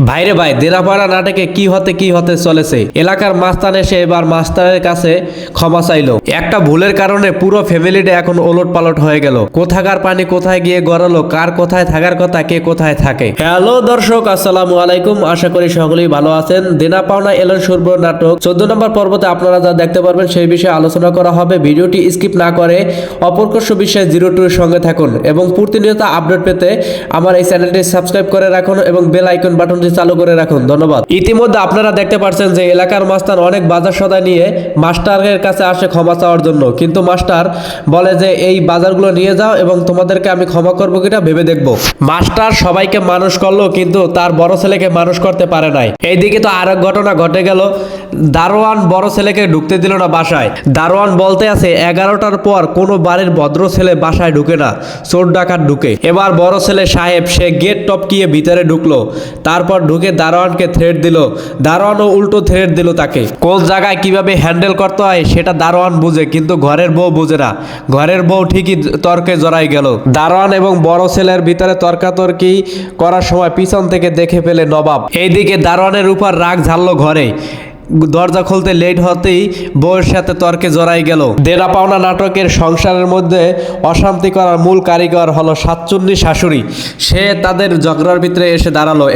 ভাইরে ভাই, দেনাপাড়া নাটকে কি হতে চলেছে। এলাকার মাস্তান এসে এবার মাস্টারের কাছে ক্ষমা চাইলো। একটা ভুলের কারণে পুরো ফ্যামিলিটা এখন ওলট পালট হয়ে গেল। কোথাকার পানি কোথায় গিয়ে গড়ালো, কার কোথায় থাকার কথা, কে কোথায় থাকে। হ্যালো দর্শক, আসসালামু আলাইকুম। আশা করি সকলেই ভালো আছেন। দেনা পাওনা এলন শুরব নাটক 14 নম্বর পর্বতে আপনারা যা দেখতে পারবেন সেই বিষয়ে আলোচনা করা হবে। ভিডিওটি স্কিপ না করে অপরকর্ষ বিষয়ে 02 এর সঙ্গে থাকুন এবং প্রতিনিয়ত আপডেট পেতে আমার এই চ্যানেলটি সাবস্ক্রাইব করে রাখুন এবং বেল আইকন বাটনটি চালু করে রাখুন। ধন্যবাদ। ইতিমধ্যে আপনারা দেখতে পাচ্ছেন যে এলাকার মাস্টার অনেক বাজার সদাই নিয়ে মাস্টারের কাছে আসে ক্ষমা চাওয়ার জন্য, কিন্তু মাস্টার বলে যে এই বাজারগুলো নিয়ে যাও এবং তোমাদেরকে আমি ক্ষমা করবো কিনা ভেবে দেখবো। মাস্টার সবাইকে মানুষ করলো কিন্তু তার বড় ছেলেকে মানুষ করতে পারে নাই। এইদিকে তো আরেক ঘটনা ঘটে গেল। দারোয়ান বড় ছেলেকে ঢুকতে দিল না বাসায়। দারোয়ান বলতে আছে 11টার পর কোনো বাড়ির ভদ্র ছেলে বাসায় ঢুকে না, চোর ডাকাত ঢুকে। এবার বড় ছেলে সাহেব সে গেট টপকিয়ে ভিতরে ঢুকলো, তারপর ঢুকে দারোয়ানকে থ্রেট দিল। দারোয়ানও উল্টো থ্রেট দিল তাকে। কোন জায়গায় কিভাবে হ্যান্ডেল করতে হয় সেটা দারোয়ান বুঝে, কিন্তু ঘরের বউ বুঝে না। ঘরের বউ ঠিকই তর্কে জড়াই গেল। দারোয়ান এবং বড় ছেলের ভিতরে তর্কাতর্কি করার সময় পিছন থেকে দেখে ফেলে নবাব। এইদিকে দারোয়ানের উপর রাগ ঝাড়লো ঘরে। দরজা খুলতে লেট হতেই বউয়ের সাথে তর্কে জড়াই গেল। দেনা পাওনা নাটকের সংসারের মধ্যে অশান্তি করার মূল কারিগর হলো সাতচুন্নি শাশুড়ি। সে তাদের ঝগড়ার ভিতরে এসে দাঁড়ালো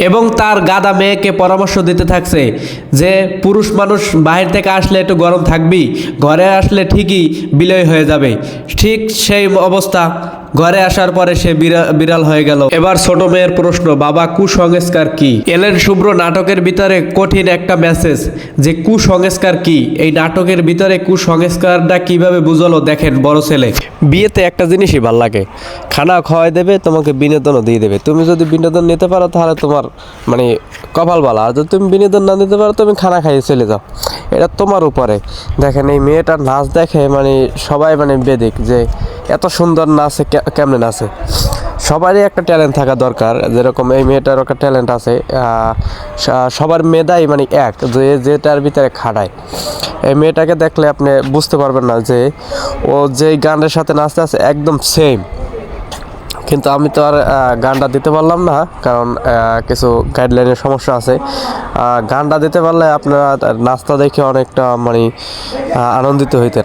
এবং তার গাদা মেয়েকে পরামর্শ দিতে থাকছে যে পুরুষ মানুষ বাহির থেকে আসলে একটু গরম থাকবি, ঘরে আসলে ঠিকই বিলয় হয়ে যাবে। ঠিক সেই অবস্থা। ঘরে আসার পরে সে বিড়াল হয়ে গেল। এবার ছোট মেয়ের প্রশ্ন, বাবা কুসংস্কার কি? এলেন শুভ্র নাটকের ভিতরে কঠিন একটা মেসেজ যে কুসংস্কার কি। এই নাটকের ভিতরে কুসংস্কারটা কিভাবে বুঝলো দেখেন। বড় ছেলে বিয়েতে একটা জিনিসই ভাল লাগে, খানা খাওয়াই দেবে, তোমাকে বিনোদনও দিয়ে দেবে। তুমি যদি বিনোদন নিতে পারো তাহলে তোমার মানে কপাল ভালো, আর যদি তুমি বিনোদন না নিতে পারো তুমি খানা খাইয়ে চলে যাও, এটা তোমার উপরে। দেখেন এই মেয়েটার নাচ দেখে মানে সবাই মানে বেদিক যে এত সুন্দর নাচে, কেমনে নাচে। সবারই একটা ট্যালেন্ট থাকা দরকার, যেরকম এই মেয়েটার একটা ট্যালেন্ট আছে। সবার মেধাই মানে এক, যে যেটার ভিতরে খাটায়। এই মেয়েটাকে দেখলে আপনি বুঝতে পারবেন না যে ও যেই গানের সাথে নাচতে আছে একদম সেম। কিন্তু আমি তো আর গানটা দিতে পারলাম না, কারণ কিছু গাইডলাইনের সমস্যা আছে। গানটা দিতে পারলে আপনারা নাচটা দেখে অনেকটা মানে আনন্দিত হইতেন।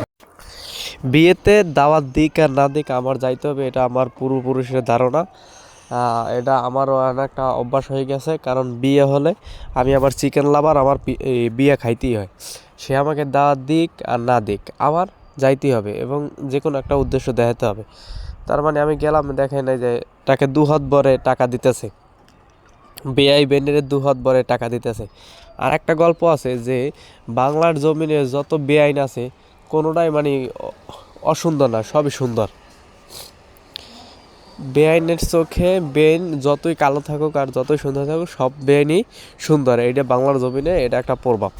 বিয়েতে দাওয়াত দিক আর না দিক আমার যাইতে হবে, এটা আমার পূর্বপুরুষের ধারণা। এটা আমারও একটা অভ্যাস হয়ে গেছে, কারণ বিয়ে হলে আমি আবার চিকেন লাভার, আমার বিয়ে খাইতেই হয়। সে আমাকে দাওয়াত দিক আর না দিক আমার যাইতেই হবে এবং যে কোনো একটা উদ্দেশ্য দেখাতে হবে। তার মানে আমি গেলাম, দেখে নাই যে তাকে দুহাত ভরে টাকা দিতেছে, বেআই বেন্ডের দুহাত ভরে টাকা দিতেছে। আর একটা গল্প আছে যে বাংলার জমিনে যত বেআইন আছে কোনোটাই মানে অসুন্দর না, সবই সুন্দর। বেআইনের চোখে বেআইন যতই কালো থাকুক আর যতই সুন্দর থাকুক, সব বেআইনই সুন্দর। এটা বাংলার জমিনে এটা একটা প্রভাব।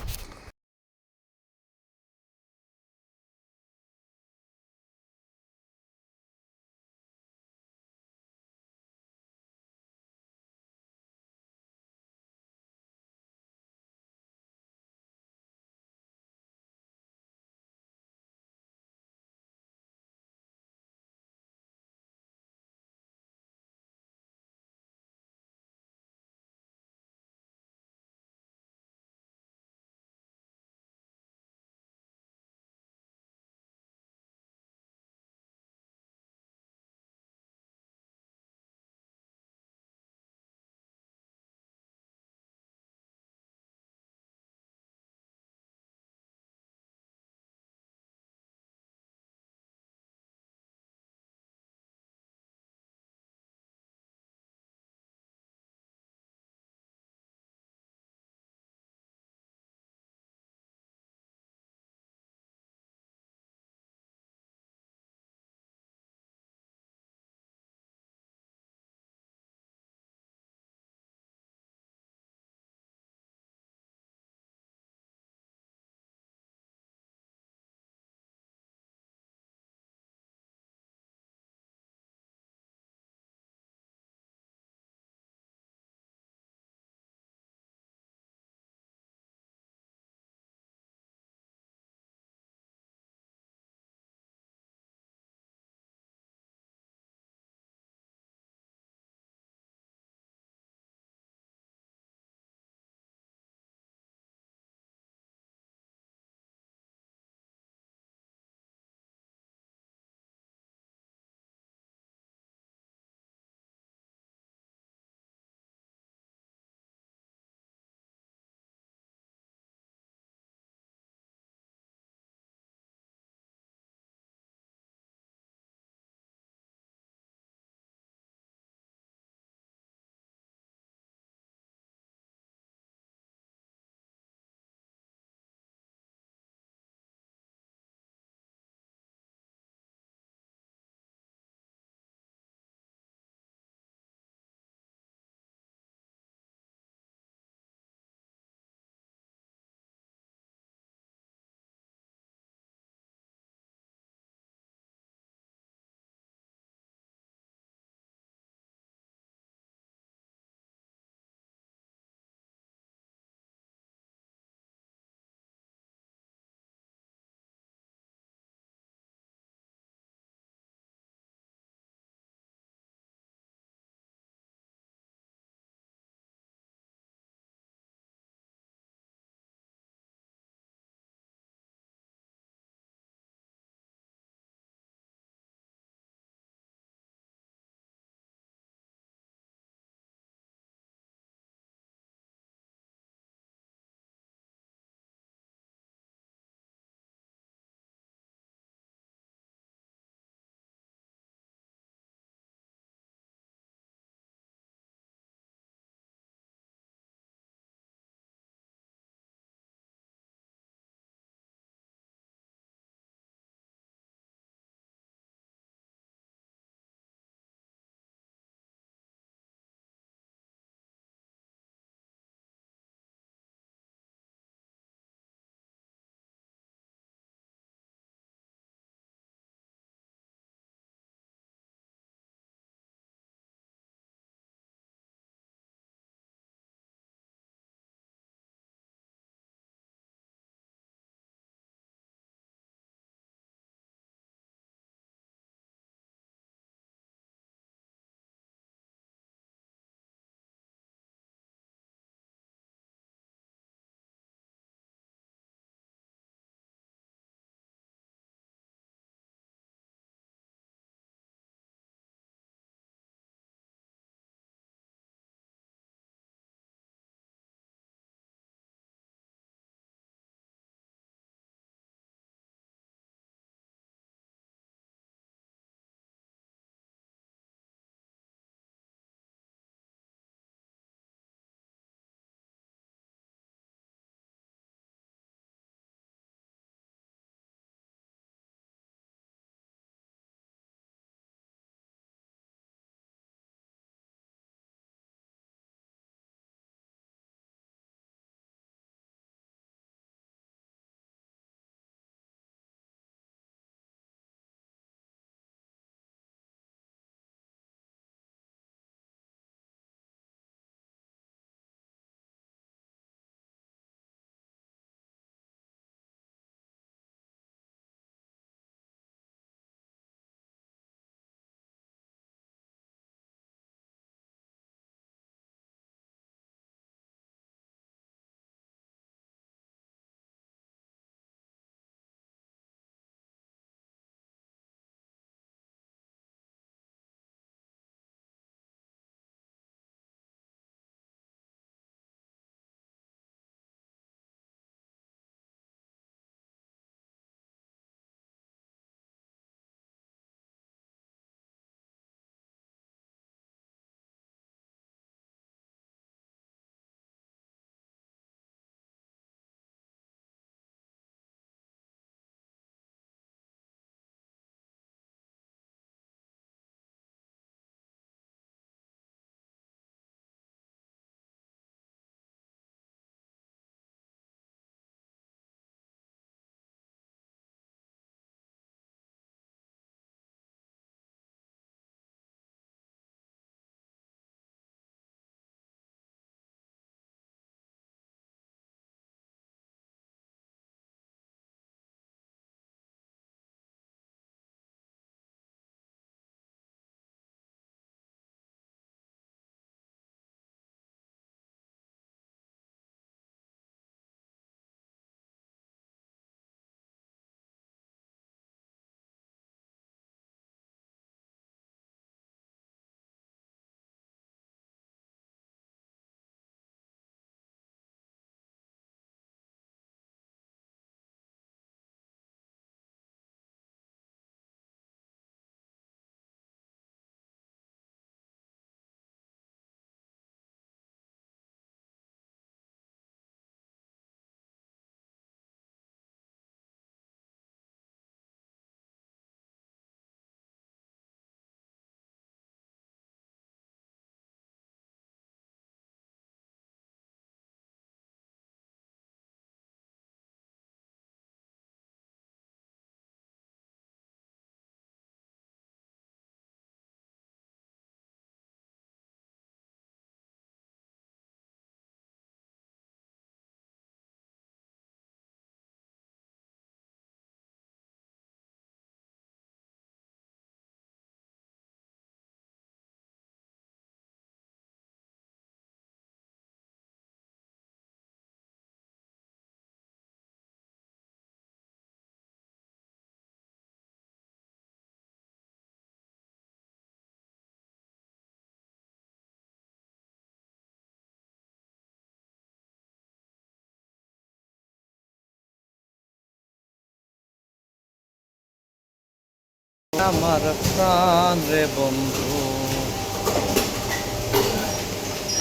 আমার প্রাণ রে বন্ধু।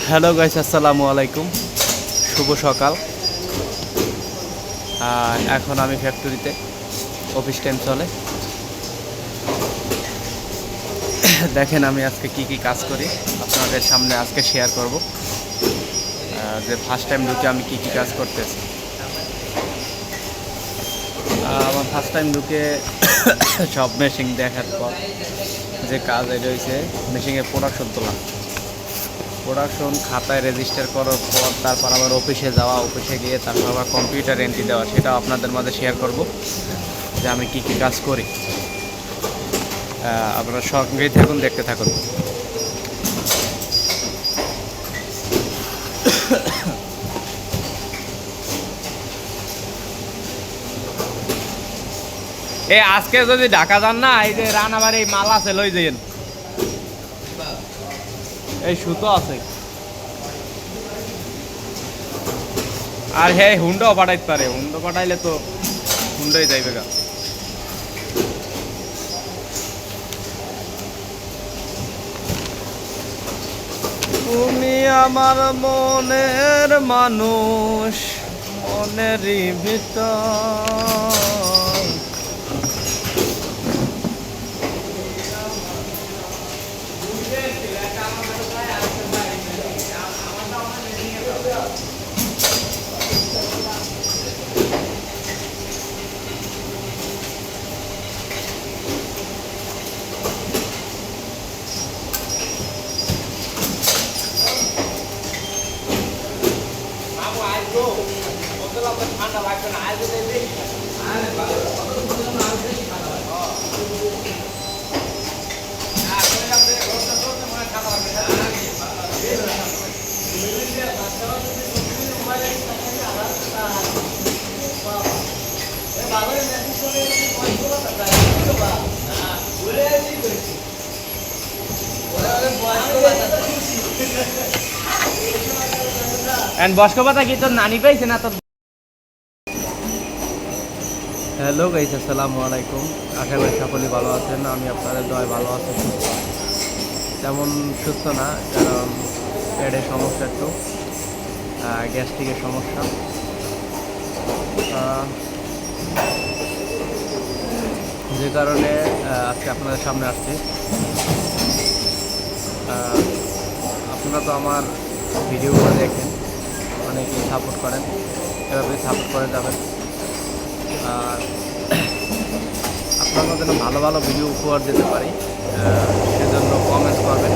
হ্যালো গাইস, আসসালামু আলাইকুম, শুভ সকাল। এখন আমি ফ্যাক্টরিতে, অফিস টাইম চলে। দেখেন আমি আজকে কি কি কাজ করি আপনাদের সামনে আজকে শেয়ার করব, যে ফার্স্ট টাইম ঢুকে আমি কি কি কাজ করতেছি। আমার ফার্স্ট টাইম ঢুকে সব মেশিন দেখার পর যে কাজ এটা হয়েছে মেশিনের প্রোডাকশন তোলা, প্রোডাকশন খাতায় রেজিস্টার করার পর তারপর আবার অফিসে যাওয়া, অফিসে গিয়ে তারপর আবার কম্পিউটার এন্ট্রি দেওয়া, সেটা আপনাদের মাঝে শেয়ার করব যে আমি কি কি কাজ করি। আপনারা সঙ্গেই থাকুন, দেখতে থাকুন। এই আজকে যদি ঢাকা যান না, এই যে রানাবার এই মাল আছে লই যাইন, এই সুতো আছে, আর হ্যাঁ হুন্ডাও পাঠাইতে পারে, হুন্ডা পাঠাইলে তো হুন্ডাই যাইবে গা। তুমি আমার মনের মানুষ, মনেরই ভিতর ঠান্ডা লাগবে না। বস্ক পাতা কি তোর নানি পাইছে না তোর? হ্যালো গাইস, আসসালামু আলাইকুম, আশা করি সকলেই ভালো আছেন। আমি আপনাদের দয় ভালো আছি, সুস্থ। তেমন সুস্থ না, কারণ পেটের সমস্যা, একটু গ্যাস্ট্রিকের সমস্যা। যে কারণে আজকে আপনাদের সামনে আসছি। আপনারা তো আমার ভিডিওগুলো দেখেন, অনেকেই সাপোর্ট করেন, এভাবে সাপোর্ট করে যাবেন। আর আপনারা যেন ভালো ভালো ভিডিও উপহার দিতে পারি, সেজন্য কমেন্টস করবেন,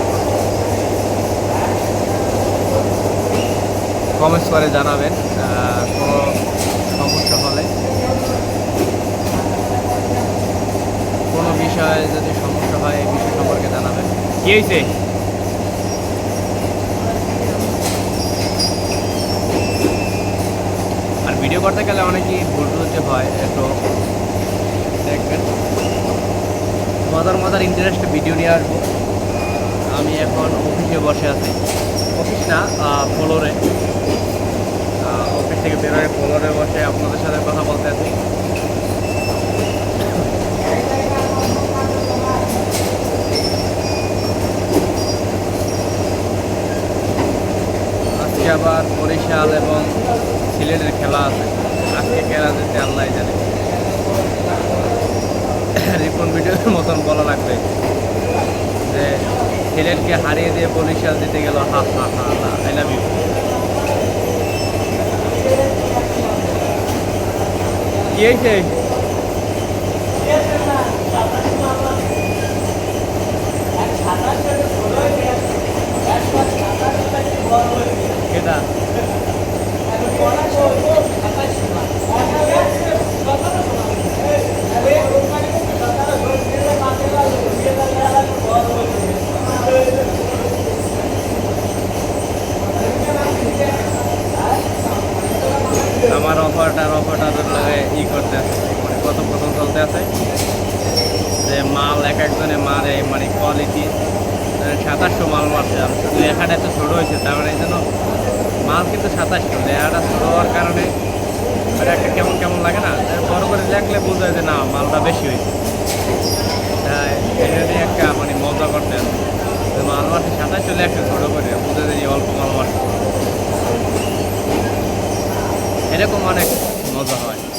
কমেন্টস করে জানাবেন কোনো সমস্যা হলে, কোনো বিষয়ে যদি সমস্যা হয় এই বিষয় সম্পর্কে জানাবেন। কী হয়েছে? আর ভিডিও করতে গেলে অনেকই ভুল টুল হয়, একটু দেখবেন। মজার মজার ইন্টারেস্ট ভিডিও নিয়ে আসবো। আমি এখন অফিসে বসে আছি, অফিস না, ফ্লোরে, অফিস থেকে বেরোয় ফ্লোরে বসে আপনাদের সাথে কথা বলতে আছি। আজকে আবার বরিশাল এবং সিলেটের খেলা আছে, আজকে খেলা যেতে আল্লাহ জানে। রিপন ভিডিওর মতন বলা লাগবে যে সিলেটকে হারিয়ে দিয়ে বরিশাল জিতে গেল, হা হা হা, আই লাভ ইউ। কি হয়েছে? কেটা আমার অফারটার লাগে ই করতে আছে, মানে প্রথম চলতে আছে যে মাল এক একজনে মারে, মানে কোয়ালিটি 2700 মাল মারছে। আর লেখাটা এত ছোটো হয়েছে, তার মানে এই জন্য মাল কিন্তু 2700, লেখাটা ছোটো হওয়ার কারণে একটা কেমন কেমন লাগে না, বড় করে লেখলে বোঝা যায় যে না মালটা বেশি হয়েছে। হ্যাঁ, এটা নিয়ে একটা মানে মজা করতে হবে। মাল মারতে সাথে চলে একটা ছোটো করে বুঝে দিই অল্প মাল মারতে, এরকম অনেক মজা হয়।